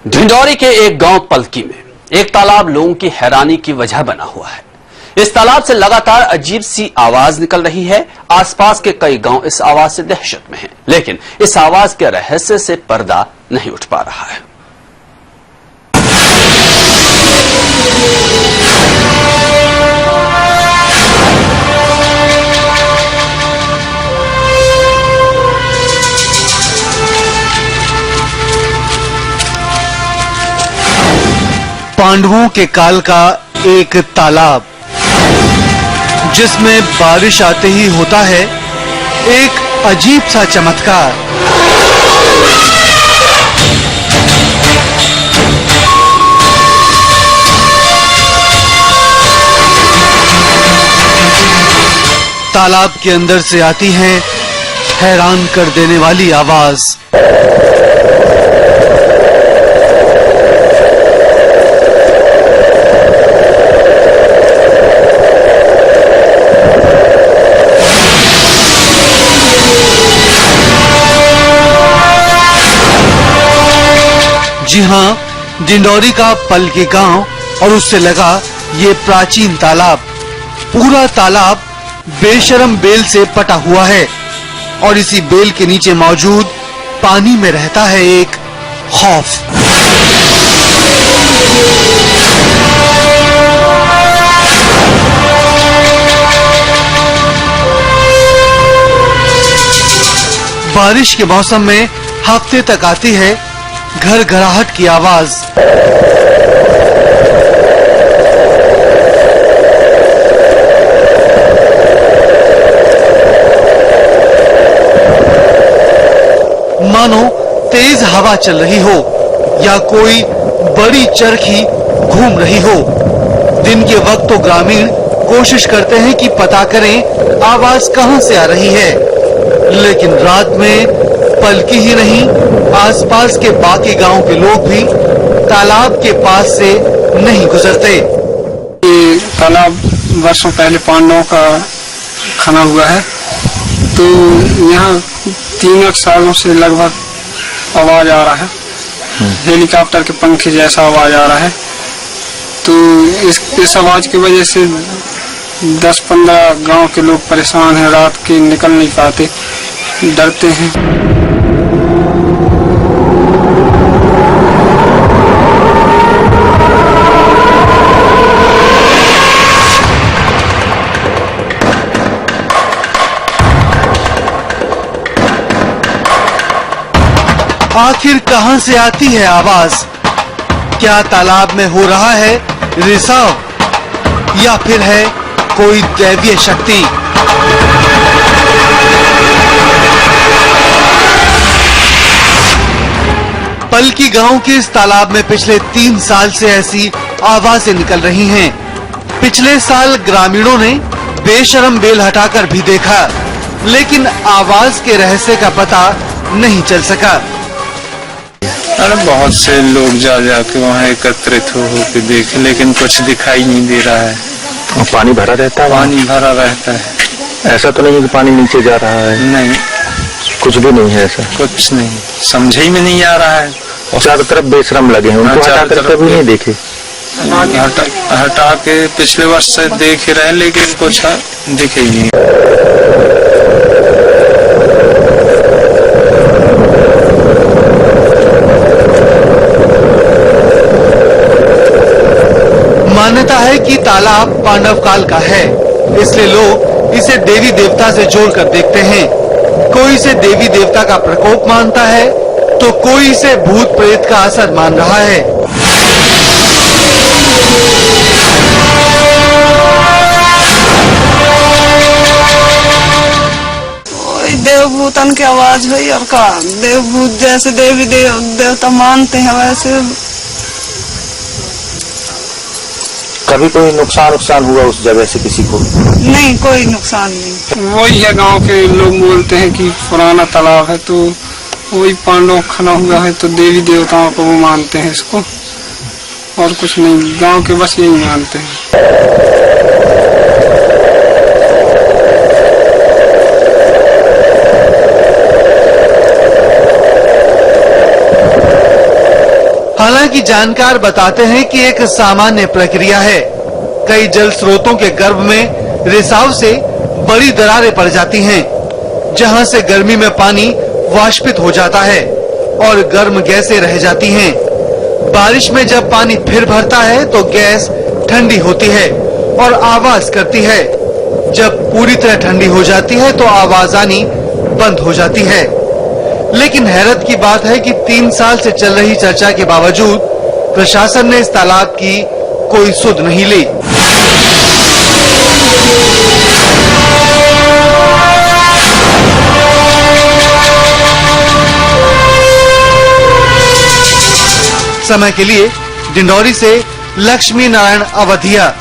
ढिंडोरी के एक गांव पलकी में एक तालाब लोगों की हैरानी की वजह बना हुआ है। इस तालाब से लगातार अजीब सी आवाज निकल रही है। आसपास के कई गांव इस आवाज से दहशत में हैं, लेकिन इस आवाज के रहस्य से पर्दा नहीं उठ पा रहा है। पांडवों के काल का एक तालाब, जिसमें बारिश आते ही होता है एक अजीब सा चमत्कार। तालाब के अंदर से आती है हैरान कर देने वाली आवाज। जी हां, डिंडोरी का पलकी गांव और उससे लगा ये प्राचीन तालाब। पूरा तालाब बेशरम बेल से पटा हुआ है और इसी बेल के नीचे मौजूद पानी में रहता है एक खौफ। बारिश के मौसम में हफ्ते तक आती है घर घराहट की आवाज। मानो तेज हवा चल रही हो या कोई बड़ी चरखी घूम रही हो। दिन के वक्त तो ग्रामीण कोशिश करते हैं कि पता करें आवाज कहां से आ रही है, लेकिन रात में पलकी ही नहीं, आसपास के बाकी गांव के लोग भी तालाब के पास से नहीं गुजरते। ये तालाब वर्षों पहले पांडवों का खना हुआ है, तो यहाँ 3 सालों से लगभग आवाज आ रहा है। हेलीकॉप्टर के पंखे जैसा आवाज आ रहा है। तो इस आवाज की वजह से 10-15 गांव के लोग परेशान हैं, रात के निकल नहीं पाते, डरते हैं। आखिर कहां से आती है आवाज? क्या तालाब में हो रहा है रिसाव या फिर है कोई दैवीय शक्ति? पलकी गांव के इस तालाब में पिछले 3 साल से ऐसी आवाजें निकल रही हैं। पिछले साल ग्रामीणों ने बेशरम बेल हटाकर भी देखा, लेकिन आवाज के रहस्य का पता नहीं चल सका। अरे बहुत से लोग जा के वहाँ एकत्रित हो के देखे, लेकिन कुछ दिखाई नहीं दे रहा है। और पानी भरा रहता है? पानी भरा रहता है। ऐसा तो नहीं है कि पानी नीचे जा रहा है? नहीं, कुछ भी नहीं है ऐसा? कुछ नहीं, समझ ही में नहीं आ रहा है। और चारों तरफ बेशरम लगे हैं, उनको हटा कर कभी नहीं देखे? हटा के पिछले वर्ष से देख रहे, लेकिन कुछ दिखे ही नहीं। मान्यता है कि तालाब पांडव काल का है, इसलिए लोग इसे देवी देवता से जोड़कर देखते हैं। कोई इसे देवी देवता का प्रकोप मानता है, तो कोई इसे भूत प्रेत का असर मान रहा है। देवभूतन की आवाज हुई और का देवभूत जैसे देवी देवता मानते हैं वैसे। कभी कोई नुकसान हुआ उस जगह से किसी को? नहीं, कोई नुकसान नहीं। वही है, गांव के लोग बोलते हैं कि पुराना तालाब है, तो वही पांडव खना हुआ है, तो देवी देवताओं को वो मानते हैं इसको, और कुछ नहीं। गांव के बस यही मानते हैं। हालांकि जानकार बताते हैं कि एक सामान्य प्रक्रिया है। कई जल स्रोतों के गर्भ में रिसाव से बड़ी दरारें पड़ जाती हैं, जहां से गर्मी में पानी वाष्पित हो जाता है और गर्म गैसें रह जाती हैं। बारिश में जब पानी फिर भरता है तो गैस ठंडी होती है और आवाज करती है। जब पूरी तरह ठंडी हो जाती है तो आवाज आनी बंद हो जाती है। लेकिन हैरत की बात है कि 3 साल से चल रही चर्चा के बावजूद प्रशासन ने इस तालाब की कोई सुध नहीं ली। समय के लिए डिंडौरी से लक्ष्मी नारायण अवधिया।